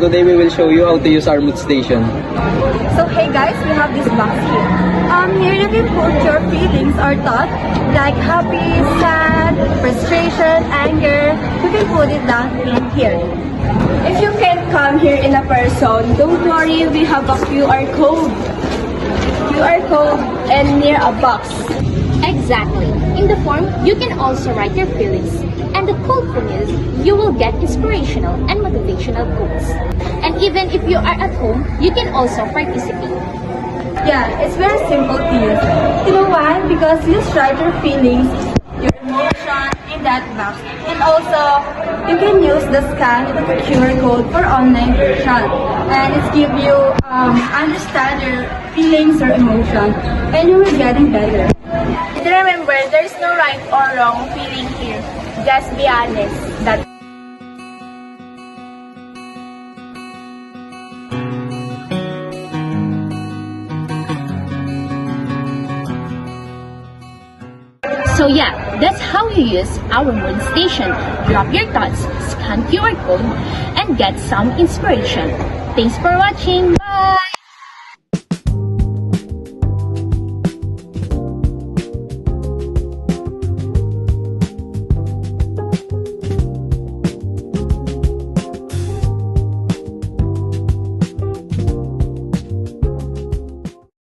today we will show you how to use our mood station. So hey guys, we have this box here. Here you can put your feelings or thoughts like happy, sad, frustration, anger. You can put it down in here. If you can't come here in a person, don't worry, we have a QR code. QR code and near a box. Exactly. In the form, you can also write your feelings. And the cool thing is, you will get inspirational and motivational quotes. And even if you are at home, you can also participate. Yeah, it's very simple to use. You know why? Because you just write your feelings, your emotion in that box. And also, you can use the scan with the QR code for online version. And it's give you understand your feelings or emotion. And you will getting better. And remember, there's no right or wrong feeling here. Just be honest. That's So yeah, that's how you use our mood station. Drop your thoughts, scan QR code, and get some inspiration. Thanks for watching.